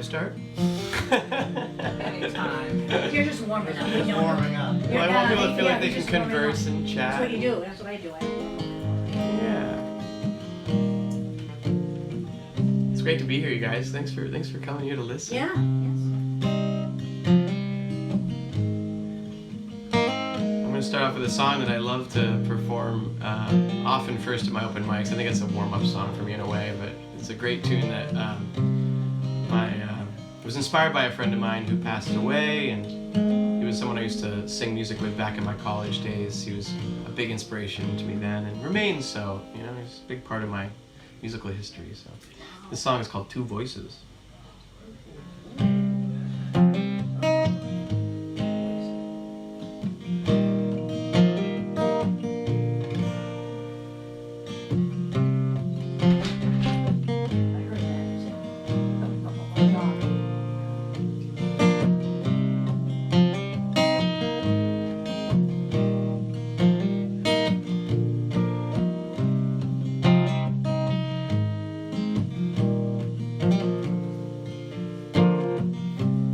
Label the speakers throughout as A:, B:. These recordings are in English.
A: start?
B: Anytime.
C: You're just warming up.
D: Just warming up.
A: Well, I want people to feel like they
C: you're
A: can
C: just warming
A: converse
C: up.
A: and chat.
C: That's what you do. That's what I do.
A: Yeah. It's great to be here, you guys. Thanks for coming here to listen.
C: Yeah. Yes.
A: I'm going to start off with a song that I love to perform often first at my open mics. I think it's a warm-up song for me in a way, but it's a great tune that was inspired by a friend of mine who passed away, and he was someone I used to sing music with back in my college days. He was a big inspiration to me then and remains so. You know, he's a big part of my musical history. So this song is called Two Voices.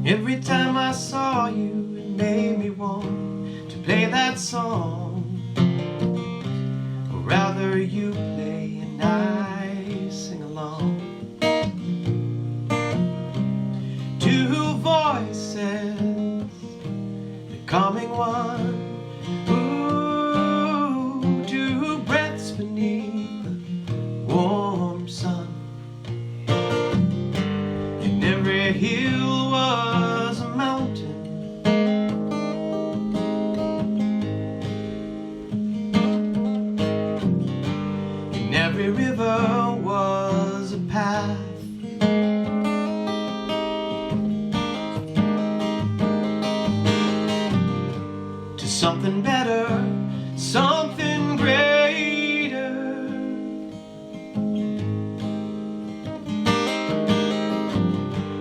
A: Every time I saw you, it made me want to play that song. Or rather you play and I sing along. Two voices becoming one. Ooh, two breaths beneath the warm sun. And every hill was a mountain. And every river was a path. To something better, something greater.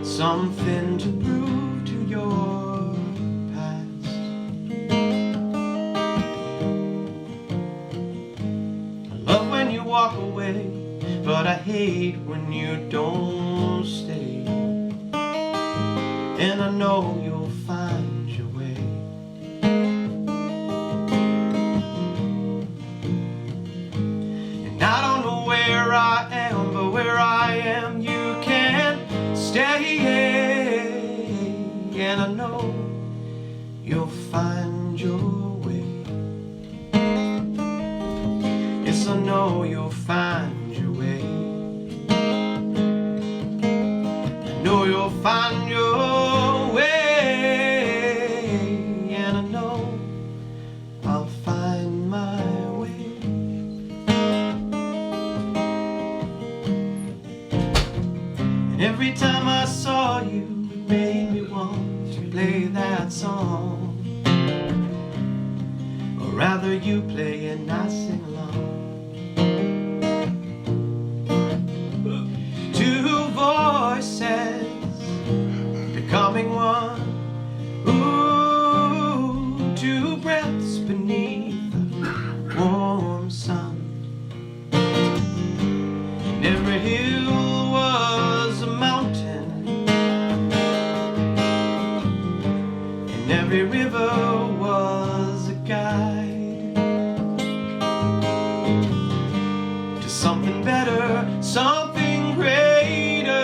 A: Something to prove to your past. I love when you walk away, but I hate when you don't stay. And I know you'll find your way. And I don't know where I am, but where I am you can stay. And I know you'll find your way. Yes, I know you'll find your way. I know you'll find your way. And I know I'll find my way. And every time I saw you, it made me want to play that song. Or rather you play and I sing along. Two voices becoming one. Ooh, two breaths beneath the warm sun. And every hill was a mountain. And every river was a guide to something better, something greater.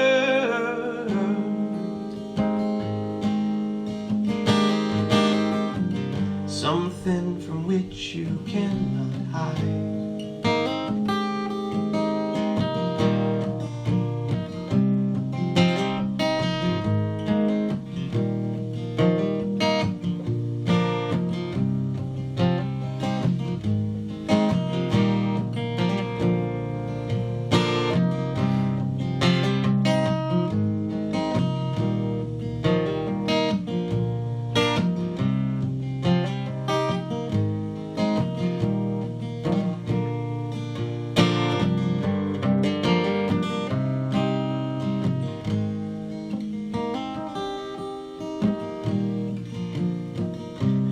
A: Something from which you cannot hide.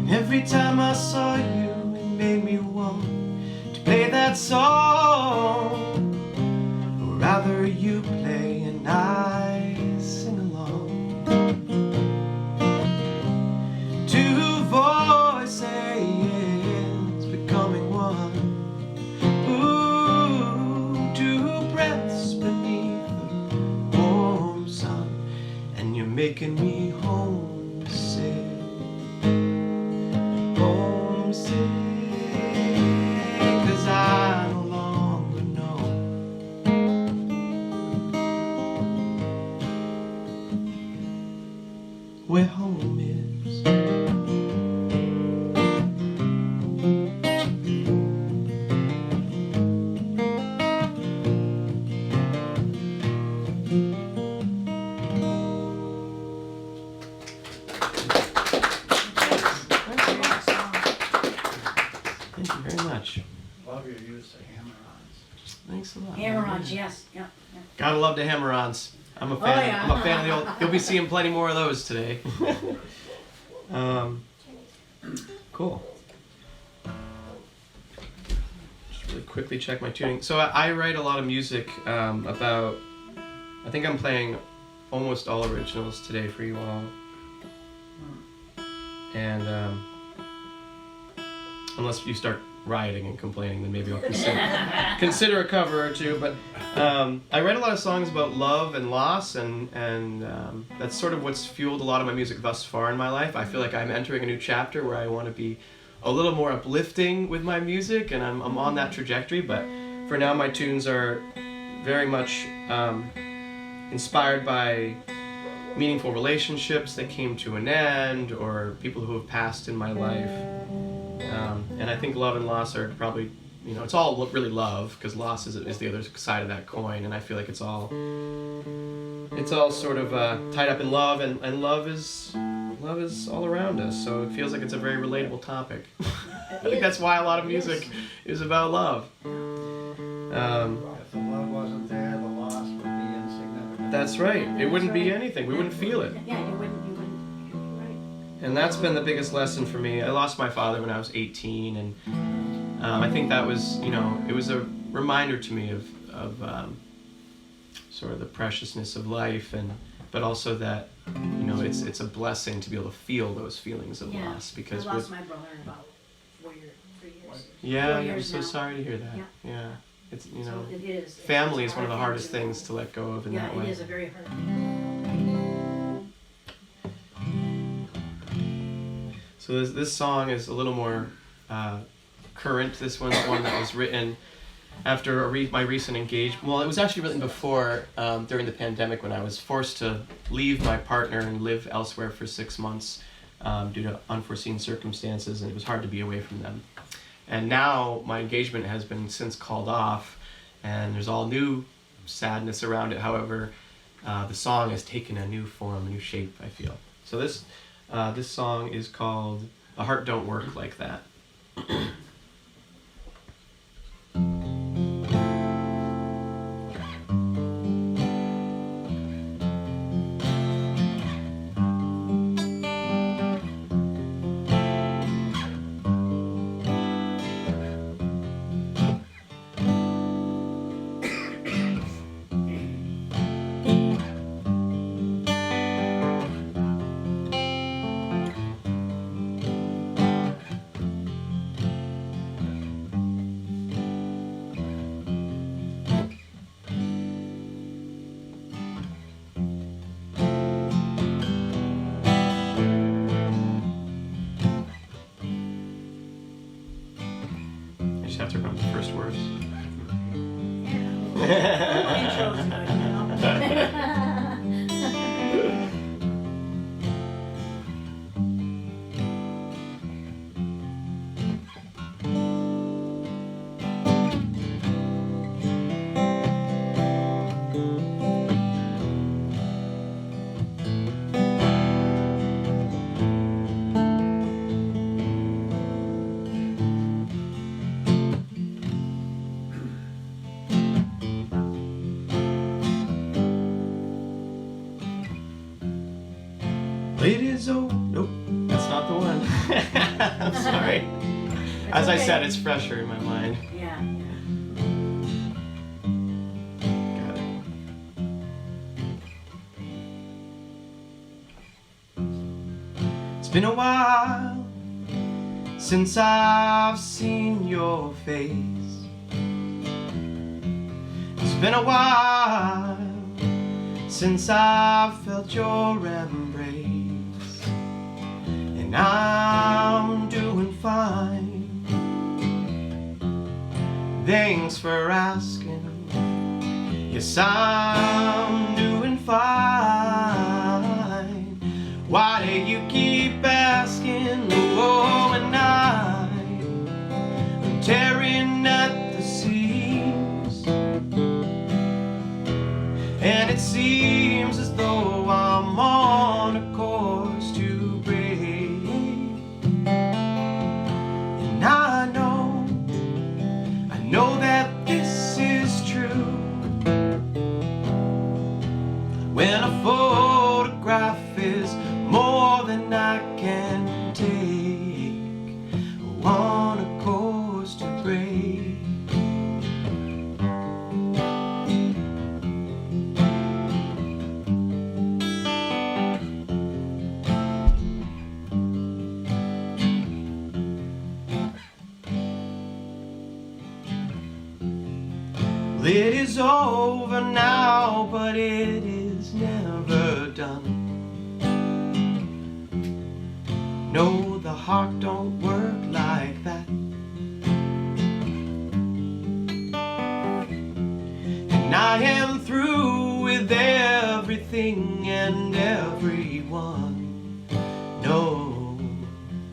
A: Every time I saw you, it made me want to play that song. Or rather you play and I sing along. you very much.
B: Love your use of hammer-ons.
A: Thanks a lot.
C: Hammer-ons, yes. Yeah. Yeah.
A: Gotta love the hammer-ons. I'm a fan.
C: Oh, yeah.
A: I'm a fan of the old. You'll be seeing plenty more of those today. Cool. Just really quickly check my tuning. So I write a lot of music about. I think I'm playing almost all originals today for you all. And unless you start rioting and complaining, then maybe I'll consider a cover or two. But I write a lot of songs about love and loss, and that's sort of what's fueled a lot of my music thus far in my life. I feel like I'm entering a new chapter where I want to be a little more uplifting with my music, and I'm on that trajectory. But for now, my tunes are very much inspired by meaningful relationships that came to an end, or people who have passed in my life. And I think love and loss are probably, it's all really love, because loss is the other side of that coin, and I feel like it's all sort of tied up in love, and love is all around us, so it feels like it's a very relatable topic. I think that's why a lot of music is about love.
B: If the love wasn't there, the loss would be insignificant.
A: That's right. It wouldn't be anything. We wouldn't feel it.
C: Yeah, you wouldn't, right.
A: And that's been the biggest lesson for me. I lost my father when I was 18, and I think that was, it was a reminder to me of sort of the preciousness of life, but also that, it's a blessing to be able to feel those feelings of loss, because
C: I lost my brother in about 3 years.
A: Yeah,
C: 4
A: I'm
C: years
A: so
C: now.
A: sorry to hear that.
C: Yeah.
A: It's,
C: So it is.
A: family
C: It's
A: is one of the
C: hard
A: hardest things to let go of in that
C: Yeah,
A: way.
C: it is a very hard thing.
A: So this song is a little more current. This one's one that was written after my recent engagement. Well, it was actually written before, during the pandemic, when I was forced to leave my partner and live elsewhere for 6 months due to unforeseen circumstances, and it was hard to be away from them. And now my engagement has been since called off, and there's all new sadness around it. However, the song has taken a new form, a new shape, I feel. So this song is called "A Heart Don't Work Like That." I just have to remember the first words.
C: Intro's good,
A: Ladies, oh, nope, that's not the one. I'm sorry. As I said, it's fresher in my mind.
C: Yeah.
A: Got it. It's been a while since I've seen your face. It's been a while since I've felt your embrace. And I'm doing fine. Thanks for asking. Yes, I'm doing fine. Why do you keep asking? Oh, and I'm tearing at the seams, and it seems as though I'm on a course to break. And I know Well, it is over now, but it is never done. No, the heart don't work like that. And I am through with everything and everyone. No,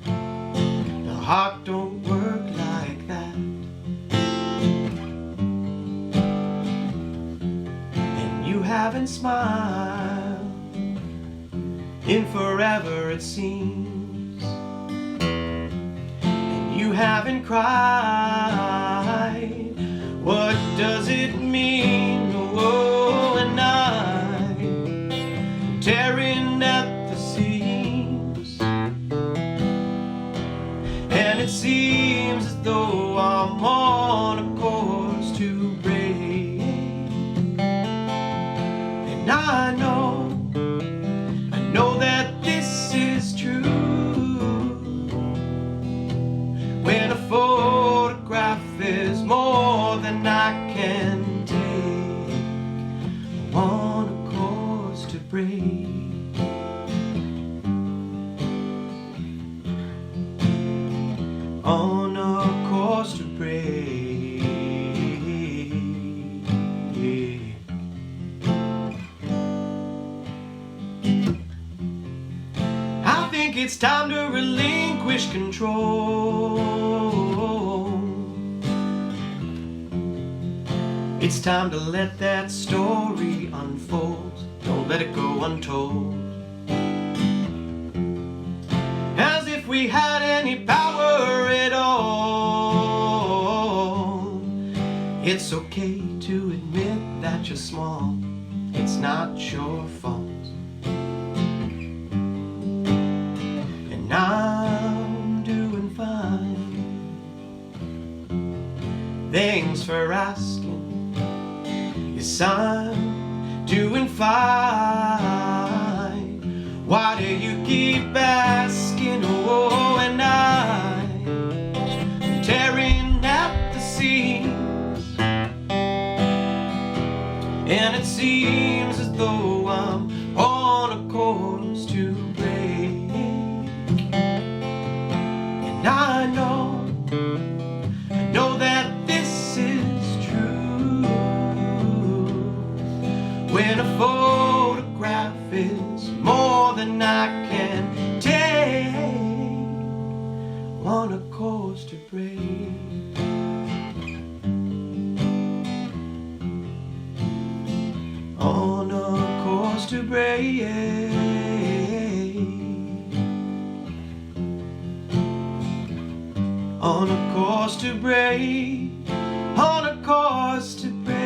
A: the heart don't work like that. And you haven't smiled in forever, it seems. And you haven't cried. What does it mean? Oh, and I'm tearing at the seams, and it seems as though I'm on a course to break. And I know that this is true. When a photograph is more than I can take, I'm on a course to break. On a course to break. I think it's time to relinquish control. It's time to let that story unfold. Don't let it go untold. As if we had any power at all. It's okay to admit that you're small. It's not your fault. And I'm doing fine. Thanks for asking. Yes, I'm doing fine. Why do you keep asking? Oh, and I'm tearing at the seams, and it seems as though I'm on a course to break. And I know that this is true. When a photograph is more than I can take, I'm on a course to break. On a course to break. On a course to break. On a course to break.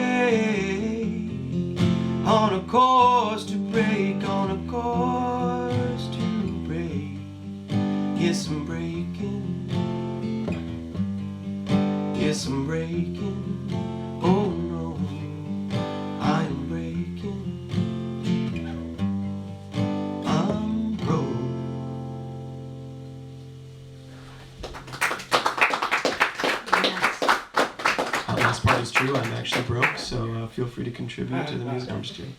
A: On a course to break. On a course to break. Yes, I'm breaking. Yes, I'm breaking. Oh no, I'm breaking. I'm broke. That last part is true. I'm actually broke, so feel free to contribute to the music. I'm just teasing.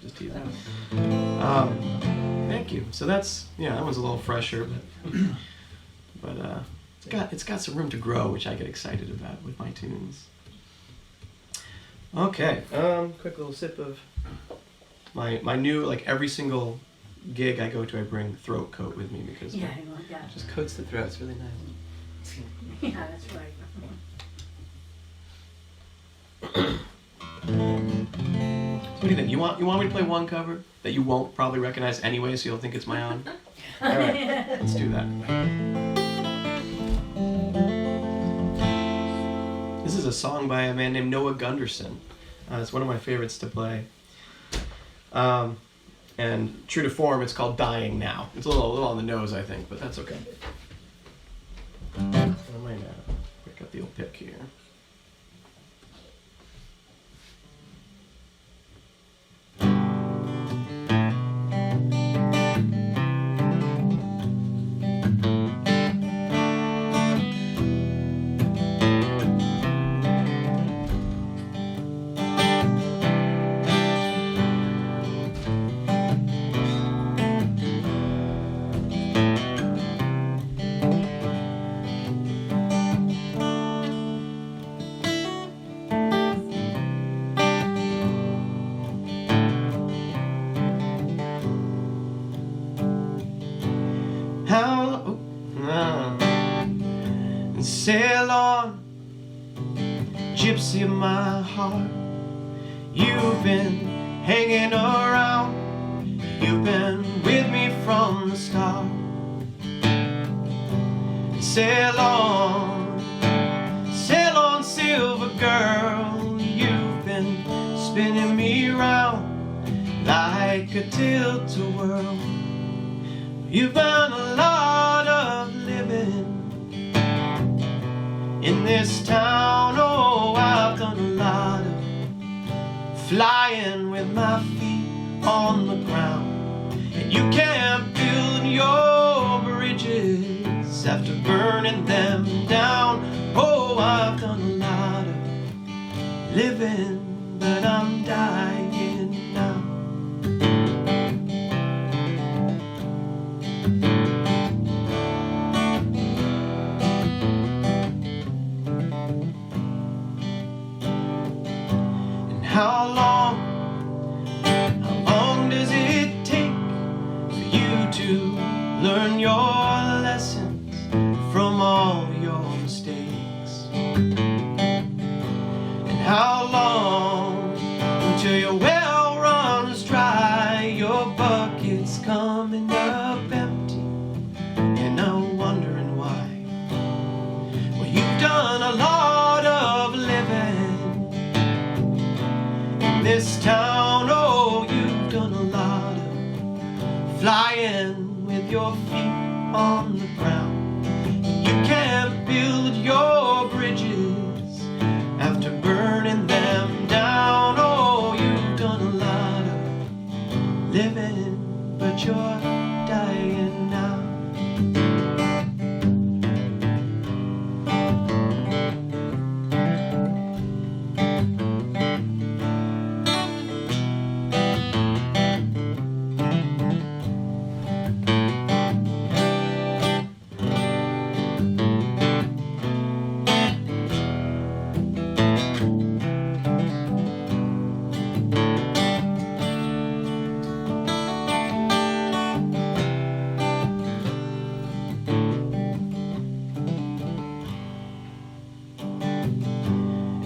A: Thank you. So that's, that one's a little fresher, but it's got some room to grow, which I get excited about with my tunes. Okay, quick little sip of my new, like every single gig I go to, I bring throat coat with me because
C: Yeah,
A: it
C: yeah.
A: just coats the throat. It's really nice.
C: Yeah, that's right.
A: So what do you think? You want me to play one cover that you won't probably recognize anyway, so you'll think it's my own? All right, let's do that. This is a song by a man named Noah Gunderson. It's one of my favorites to play. And true to form, it's called Dying Now. It's a little on the nose, I think, but that's okay. I might pick up the old pick here. gypsy of my heart. You've been hanging around, you've been with me from the start. Sail on, silver girl, you've been spinning me round like a tilt-a-whirl. You've done a lot of living in this town. Oh, I've done a lot of flying with my feet on the ground. And you can't build your bridges after burning them down. Oh, I've done a lot of living, but I'm dying now. How long does it take for you to learn your lessons from all your mistakes? And how long until your well runs dry, your bucket's coming up empty, and I'm wondering why? Well, you've done a lot of living this town. Oh, you've done a lot of flying with your feet on the ground. You can't build your bridges after burning them down. Oh, you've done a lot of living, but you're dying now.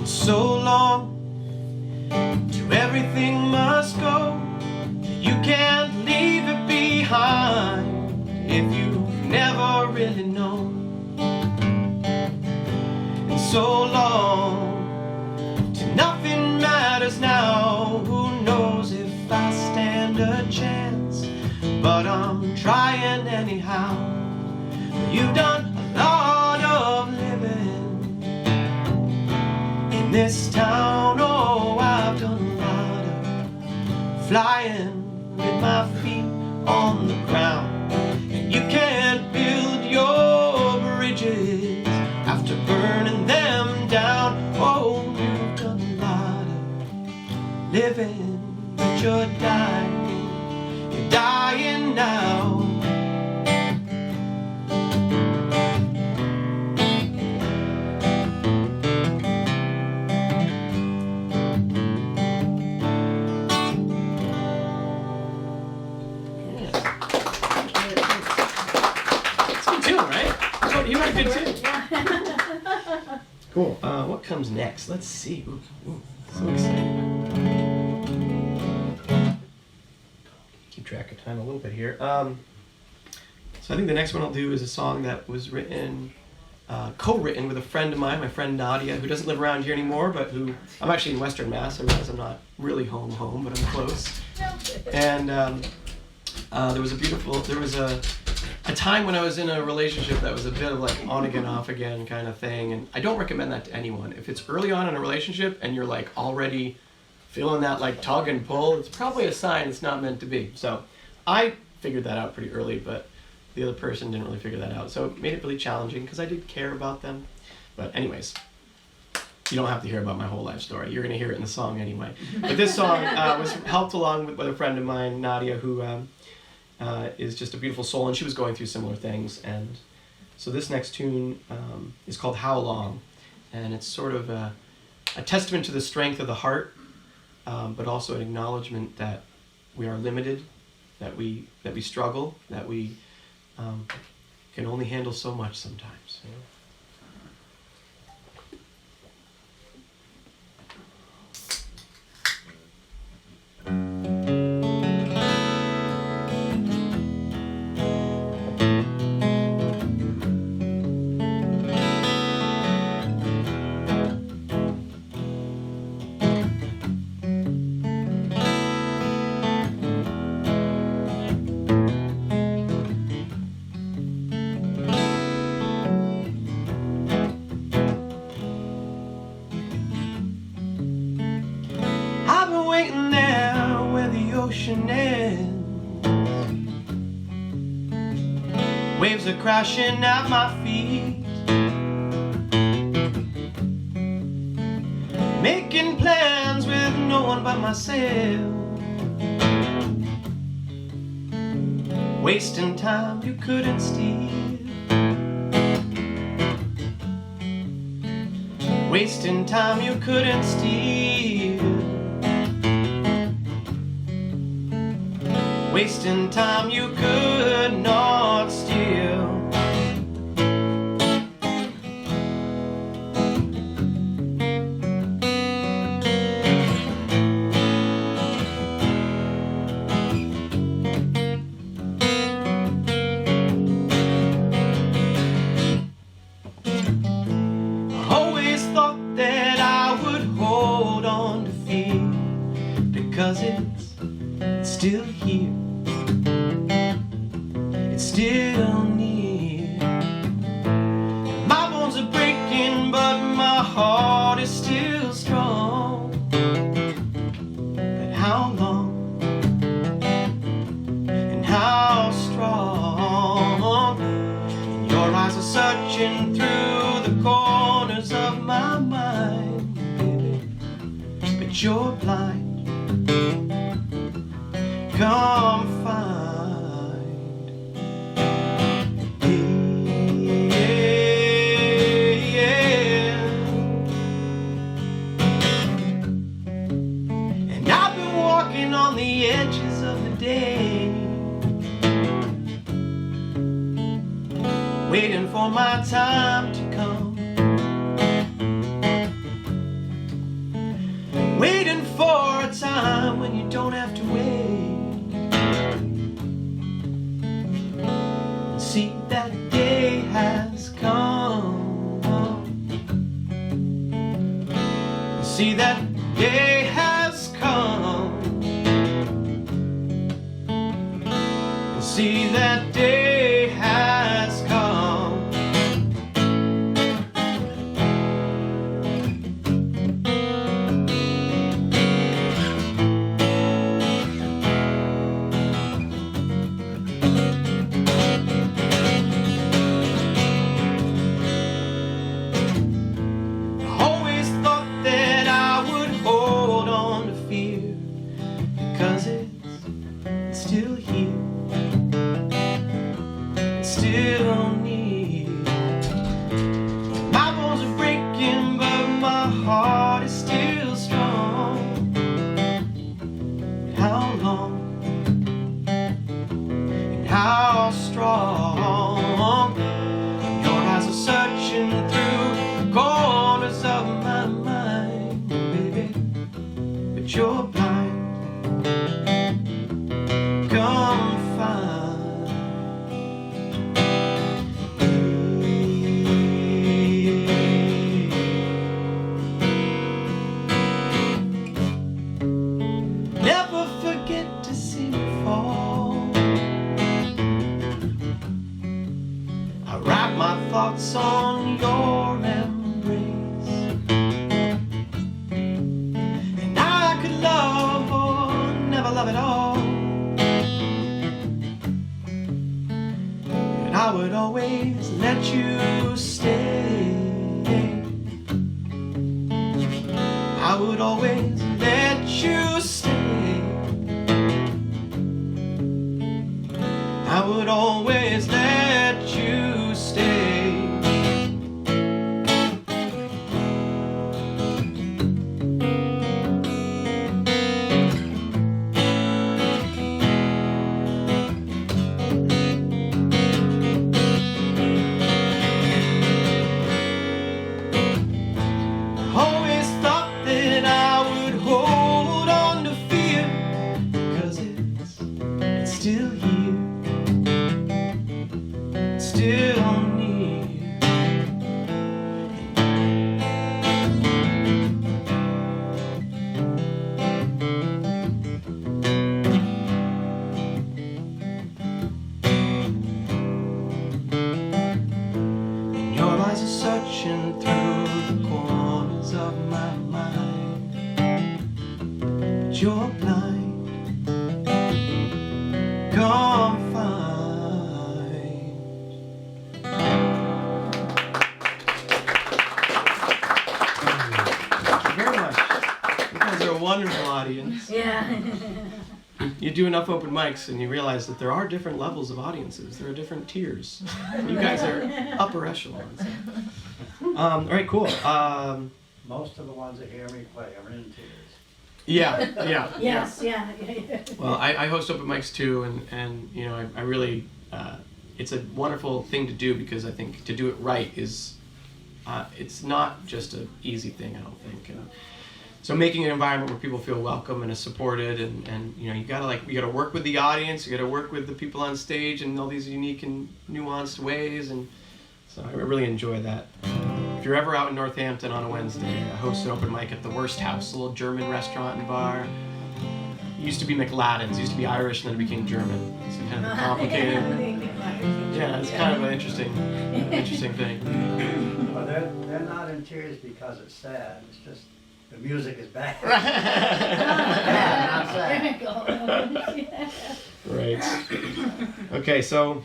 A: So long till everything must go. You can't leave it behind if you've never really known. And so long till nothing matters now. Who knows if I stand a chance, but I'm trying anyhow. You've done a lot of living in this town. Oh, I've done a lot of flying with my feet on the ground. And you can't build your bridges after burning them down. Oh, you've done a lot of living, but you're dying now. You had a good tune. Cool. What comes next? Let's see. Ooh, so excited. Keep track of time a little bit here. So I think the next one I'll do is a song that was written, co-written with a friend of mine, my friend Nadia, who doesn't live around here anymore, but who, I'm actually in Western Mass. I realize I'm not really home, but I'm close. And there was a time when I was in a relationship that was a bit of like on again, off again kind of thing, and I don't recommend that to anyone. If it's early on in a relationship and you're like already feeling that like tug and pull, it's probably a sign it's not meant to be. So I figured that out pretty early, but the other person didn't really figure that out. So it made it really challenging because I did care about them. But anyways, you don't have to hear about my whole life story. You're going to hear it in the song anyway. But this song was helped along with a friend of mine, Nadia, who is just a beautiful soul, and she was going through similar things. And so this next tune is called How Long, and it's sort of a testament to the strength of the heart, but also an acknowledgement that we are limited, that we struggle, that we can only handle so much sometimes. You know? ocean ends. Waves are crashing at my feet, making plans with no one but myself. Wasting time you couldn't steal, wasting time you couldn't steal, wasting time you could not steal. That I would hold on to fear, because it's still here, it's still near. My bones are breaking, but my heart is still strong. But how long and how strong? And your eyes are searching through the corners of my mind, baby, but you're blind. Come find me, yeah. And I've been walking on the edges of the day, waiting for my time to come, waiting for a time when you don't have to wait. And see, that day has come. And see, that day has come. And see, that day has come. Because it's still here, it's still near. My bones are breaking, but my heart is still strong. How long and how strong? Your eyes are searching through the corners of my mind, baby, but you're blind. Come find me. Never forget to see me fall. I wrap my thoughts on your embrace, and I could love or never love at all. I would always let you stay. I would always let you stay. I would always let you stay. Still here, still near. And your eyes are searching through the corners of my mind, but you're blind. wonderful audience.
C: Yeah.
A: You do enough open mics and you realize that there are different levels of audiences. There are different tiers. You guys are upper echelons. All right, cool.
B: Most of the ones that hear me play are in tears.
A: Yeah.
C: Yes, yeah.
A: Well, I host open mics too, and you know, I really, it's a wonderful thing to do because I think to do it right is, it's not just an easy thing, I don't think. So making an environment where people feel welcome and are supported, and you know, you gotta work with the audience, you gotta work with the people on stage in all these unique and nuanced ways, and so I really enjoy that. If you're ever out in Northampton on a Wednesday, I host an open mic at the Worst House, a little German restaurant and bar. It used to be McLaden's, it used to be Irish, and then it became German. It's kind of complicated. Yeah, it's kind of an interesting thing.
B: Well, they're not in tears because it's sad. It's just the music is bad. Not sad.
A: Right. Okay, so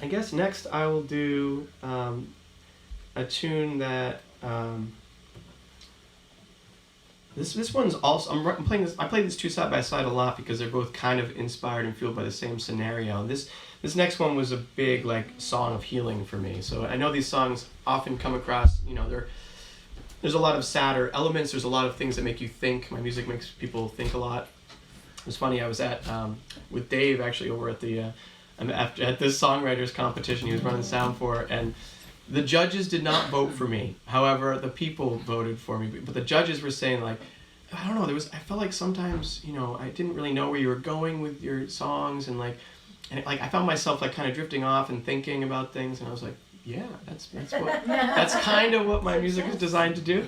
A: I guess next I will do a tune that this one's also I'm playing this. I play these two side by side a lot because they're both kind of inspired and fueled by the same scenario. This next one was a big like song of healing for me. So I know these songs often come across, you know, there's a lot of sadder elements. There's a lot of things that make you think. My music makes people think a lot. It was funny. I was at with Dave actually over at the at this songwriters competition he was running sound for, and the judges did not vote for me. However, the people voted for me. But the judges were saying like, I don't know. I felt like sometimes, you know, I didn't really know where you were going with your songs, and I found myself like kind of drifting off and thinking about things, and I was like, yeah, that's kind of what my music is designed to do.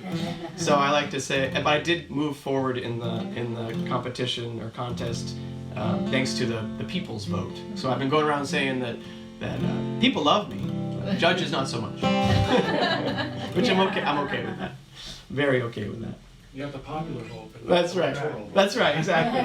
A: So I like to say, but I did move forward in the competition or contest thanks to the people's vote. So I've been going around saying that people love me, but judges not so much. Which I'm okay with that. Very okay with that.
D: You have the popular vote. But
A: That's right. That's right. Exactly.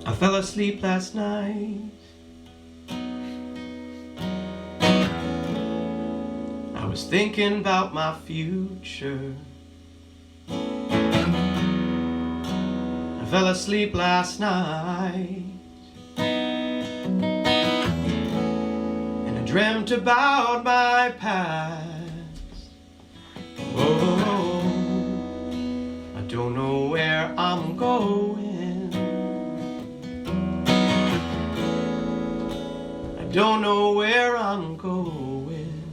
A: I fell asleep last night. I was thinking about my future. I fell asleep last night, and I dreamt about my past. Oh, I don't know where I'm going. Don't know where I'm going.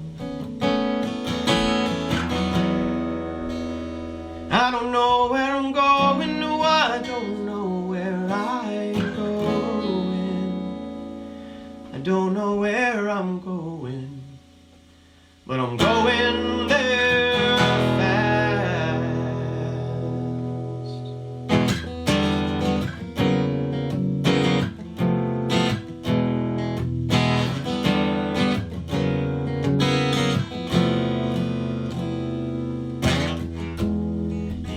A: I don't know where I'm going. No, I don't know where I'm going. I don't know where I'm going, but I'm going there fast.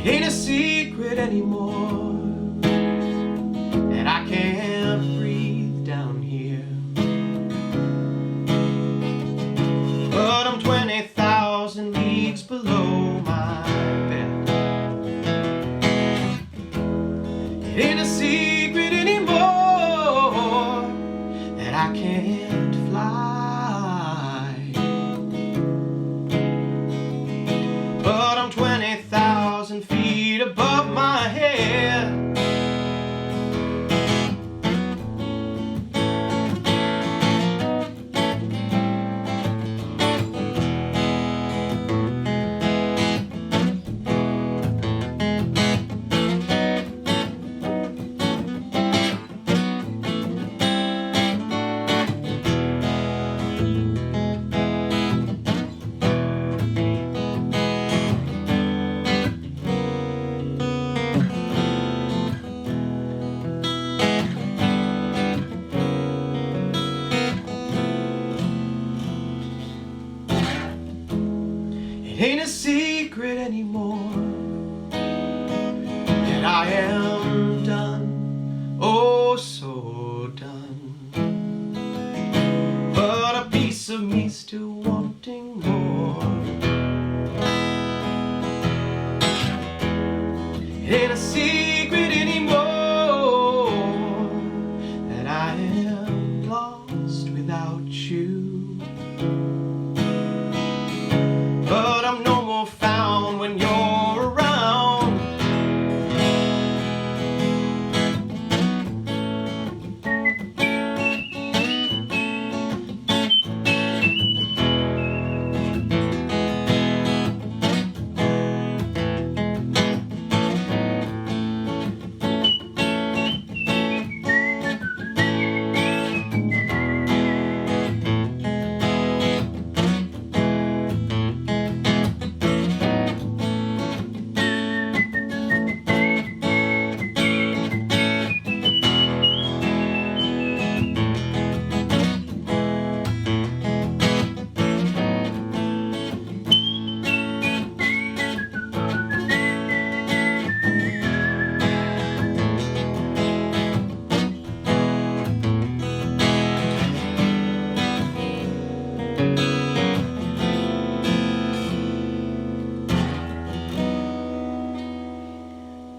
A: Ain't a secret anymore that I can't breathe down here, but I'm 20,000 leagues below my bed. It ain't a secret anymore that I can't fly, but I'm 20,000 feet above my head. It ain't a secret anymore that I am done, oh so done. But a piece of me still wanting more. It ain't a secret anymore that I am lost without you. But I'm no more found when you're around.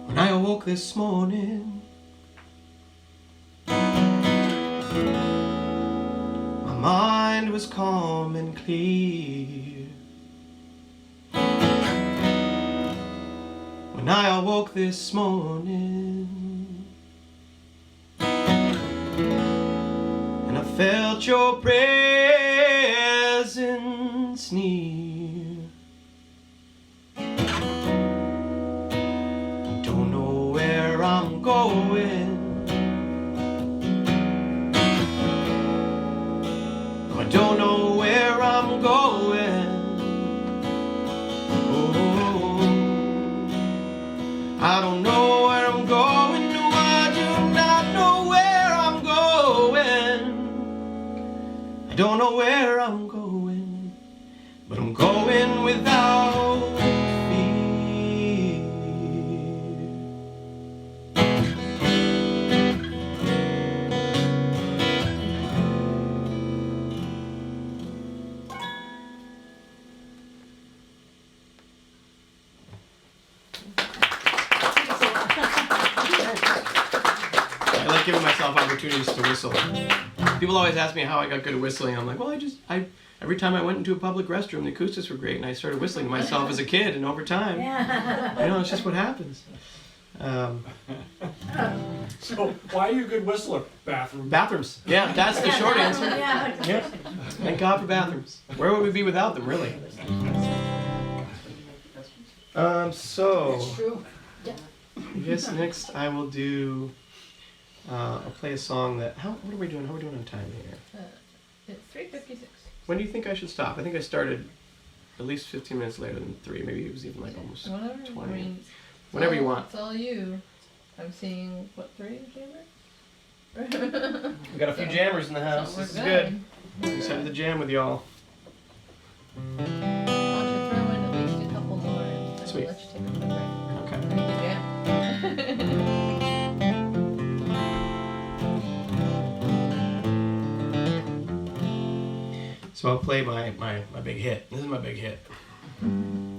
A: When I awoke this morning, my mind was calm and clear. When I awoke this morning, and I felt your presence near. Don't know where I'm going, I don't know where I'm going. Oh, I don't know where I'm going. No, I do not know where I'm going. I don't know where I'm going, but I'm going without fear. I like giving myself opportunities to whistle. People always ask me how I got good at whistling. I'm like, well, every time I went into a public restroom, the acoustics were great, and I started whistling to myself as a kid, and over time, it's just what happens.
D: So, why are you a good whistler?
A: Bathrooms. Yeah, that's the short answer.
C: Yeah.
A: Yeah. Thank God for bathrooms. Where would we be without them, really? So,
C: That's true.
A: I guess next I will do. I'll play a song that. What are we doing? How are we doing on time here?
E: It's 3:56.
A: When do you think I should stop? I think I started at least 15 minutes later than 3. Maybe it was even like almost
E: Whatever.
A: 20.
E: I mean,
A: Whenever you want.
E: It's all you. I'm seeing, what, 3 jammers?
A: We got a few jammers in the house.
E: So
A: This is
E: we're
A: good. Excited to jam with y'all.
E: Why don't you throw in at least a couple more and then
A: Sweet.
E: let you take a quick break.
A: Okay.
E: Ready to jam?
A: So I'll play my big hit. This is my big hit.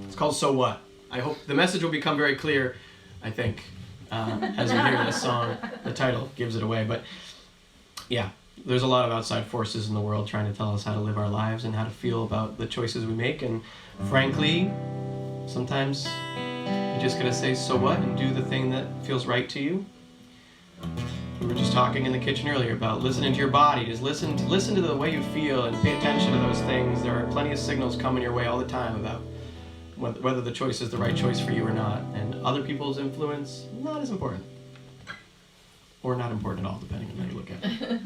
A: It's called So What? I hope the message will become very clear, I think, as we hear this song. The title gives it away. But yeah, there's a lot of outside forces in the world trying to tell us how to live our lives and how to feel about the choices we make. And frankly, sometimes you just gotta say so what and do the thing that feels right to you. We were just talking in the kitchen earlier about listening to your body. Just listen to the way you feel and pay attention to those things. There are plenty of signals coming your way all the time about whether the choice is the right choice for you or not. And other people's influence, not as important. Or not important at all, depending on how you look at it.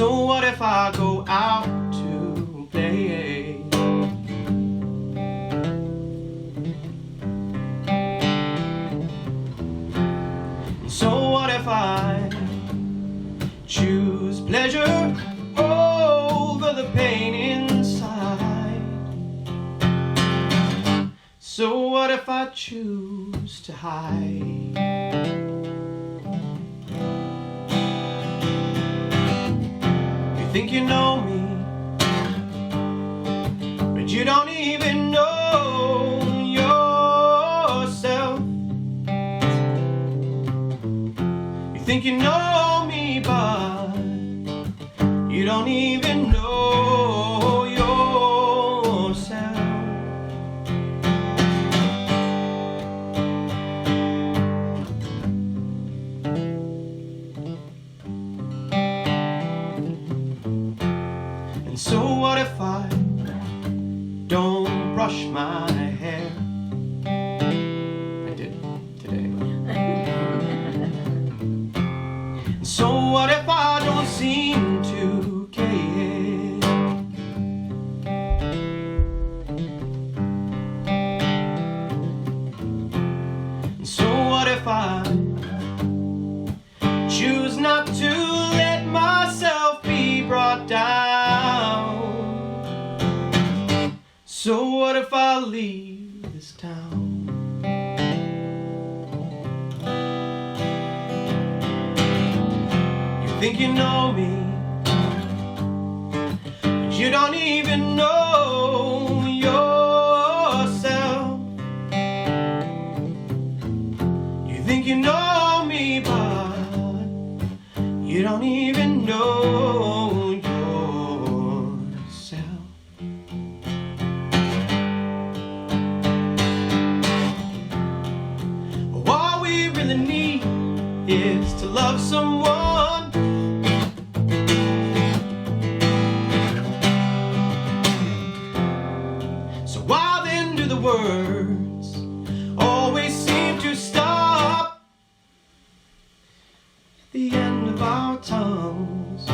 A: So what if I go out to play? So what if I choose pleasure over the pain inside? So what if I choose to hide? You think you know me, but you don't even know yourself. You think you know me, but you don't even know yourself. And so what if I don't brush my hair? I did today. And so what if I don't seem to care? And so what if I choose not to let myself be brought down? So what if I leave this town? You think you know me, but you don't even know yourself. You think you know me, but you don't even know yourself. All we really need is to love someone. So why then do the words always seem to stop at the end of our tongues? I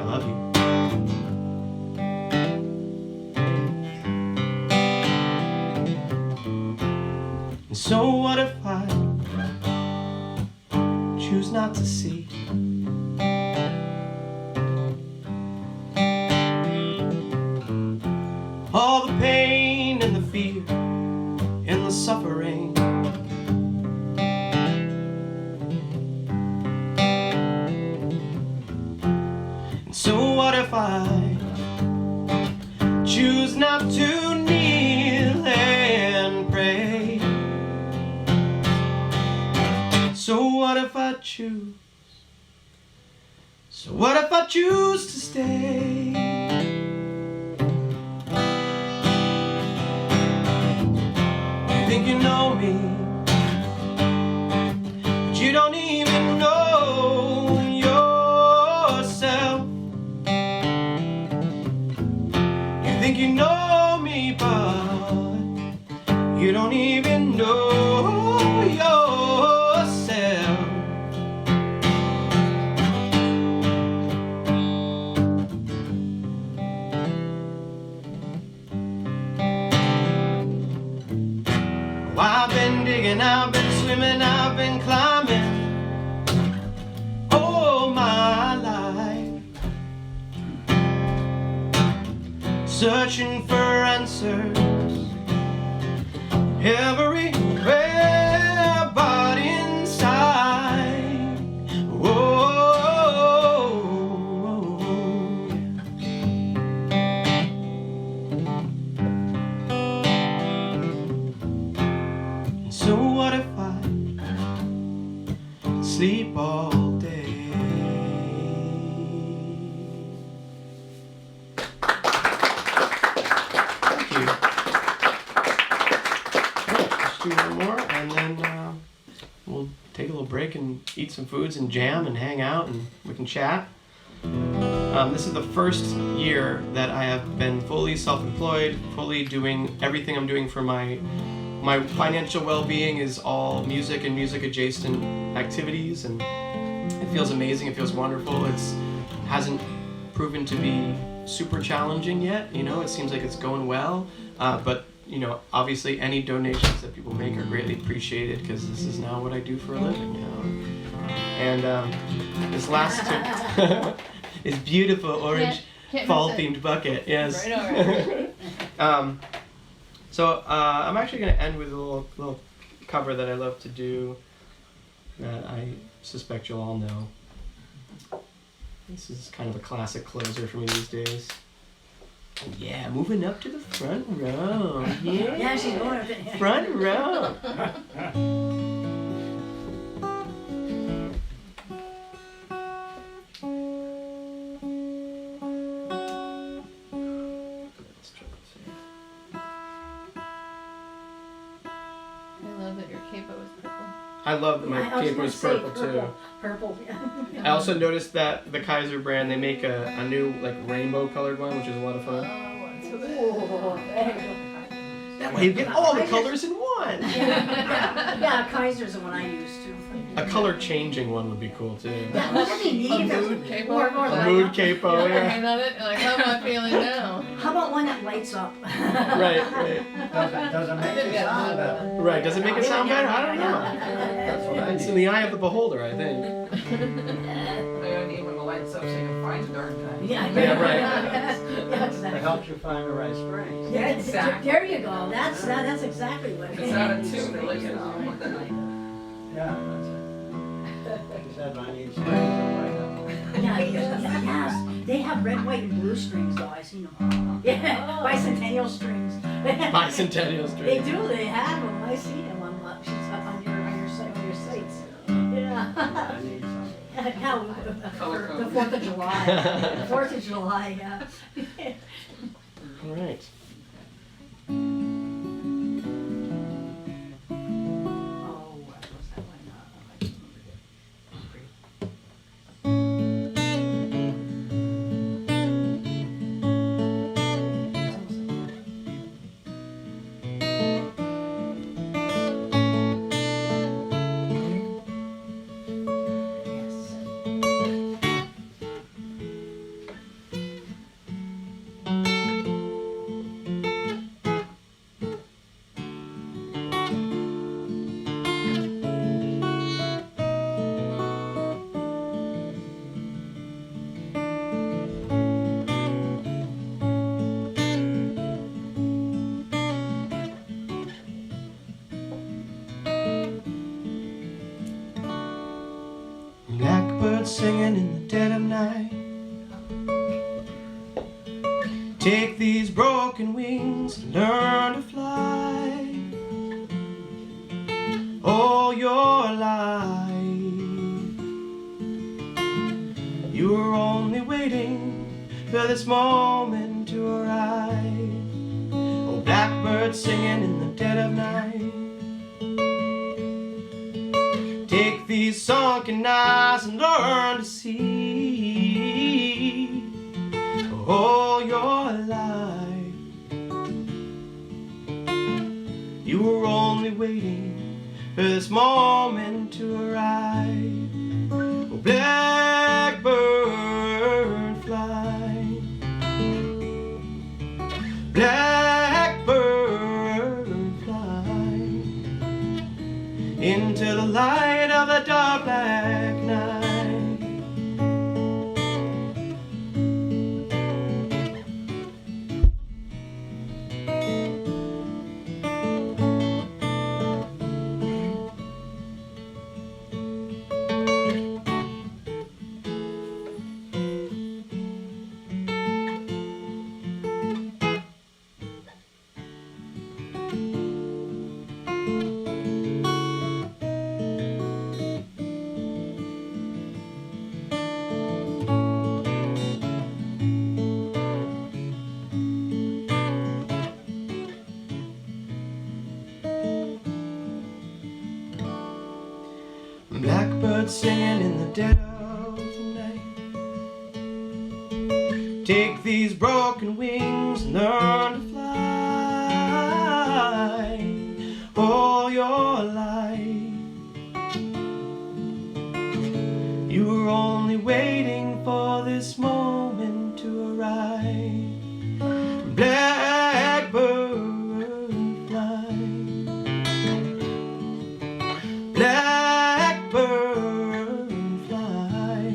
A: love you. And so what if I choose not to see? All the pain and the fear and the suffering. And so what if I choose not to kneel and pray? So what if I choose? So what if I choose to stay? You think you know me, but you don't even know yourself. You think you know me, but you don't even know yourself. Oh, I've been digging, I've been swimming, I've been climbing all my life, searching for answers everywhere but inside. Whoa, yeah. So what if I sleep all day? Thank you. Let's do one more, and then we'll take a little break and eat some foods and jam and hang out, and we can chat. This is the first year that I have been fully self-employed, fully doing everything I'm doing for my financial well-being is all music and music adjacent activities, and It feels amazing. It feels wonderful. Hasn't proven to be super challenging yet. You know, it seems like it's going well. But you know, obviously, any donations that people make are greatly appreciated because this is now what I do for a living. You know, and this last is beautiful orange
E: Can't
A: fall
E: miss it.
A: themed bucket. Yes.
E: Right over.
A: So I'm actually going to end with a little cover that I love to do that I suspect you'll all know. This is kind of a classic closer for me these days. Oh yeah, moving up to the front row. Yeah,
C: Yeah, she's going with it.
A: front row. Let's try this here.
E: I love that your capo is purple.
A: I love that my
C: I was
A: cape
C: gonna
A: was
C: say
A: purple too.
C: Purple.
A: I also noticed that the Kaiser brand, they make a new like rainbow colored one, which is a lot of fun.
C: Oh, there you go.
A: That way you get all the colors in one.
C: Yeah, Kaiser's the one I use too.
A: A color changing one would be cool too.
C: That would be neat.
E: A mood capo?
C: Or
A: A
C: like,
A: mood capo,
E: You ever
A: yeah.
E: hang on it? You're like, how am I feeling now?
C: how about one that lights up?
A: Right.
B: Doesn't make it sound better.
A: Right, does it make it sound better? I don't know.
B: That's what I
A: It's in
B: need.
A: the eye of the beholder, I think.
F: I need when the lights up so you can find the darn thing.
C: Yeah,
A: Yeah, right.
C: Yeah,
B: It
C: exactly.
B: helps you find the right strings.
C: Yeah,
F: Exactly.
C: there you go. That's exactly what it
F: It's
C: is.
F: out of tune, like, you know.
B: Yeah, that's it. She said I need strings and white.
C: Yeah, yes. They have red, white, and blue strings though. I've seen them. Yeah, bicentennial strings.
A: Bicentennial
C: They
A: string.
C: do. They have them. I see them on your site, on your sites. Yeah.
B: I need some.
C: Now,
F: Color
C: for the
F: code.
C: 4th of July. 4th of July, yeah.
A: All right.
C: Oh, what was that one? I can't remember. Yes.
A: Blackbird singing in the dead of night. Take these broken wings and learn to fly. All your life you were only waiting for this moment to arrive. Oh, blackbird singing in the dead of night. Take these sunken eyes and learn to see. All your life you were only waiting for this moment to arrive. Oh, blackbird fly, blackbird fly into the light of the dark black night. Blackbird singing in the dead of the night. Take these broken wings and learn to fly. All your life you this moment to arrive. Blackbird fly, blackbird fly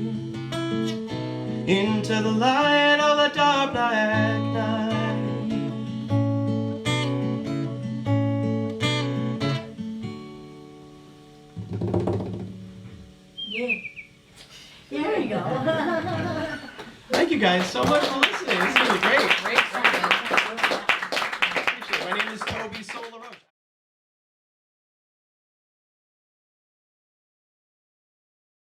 A: into the light of the dark black night.
C: Yeah. There you go.
A: Thank you guys so much for listening. This is really great.
E: Great singing.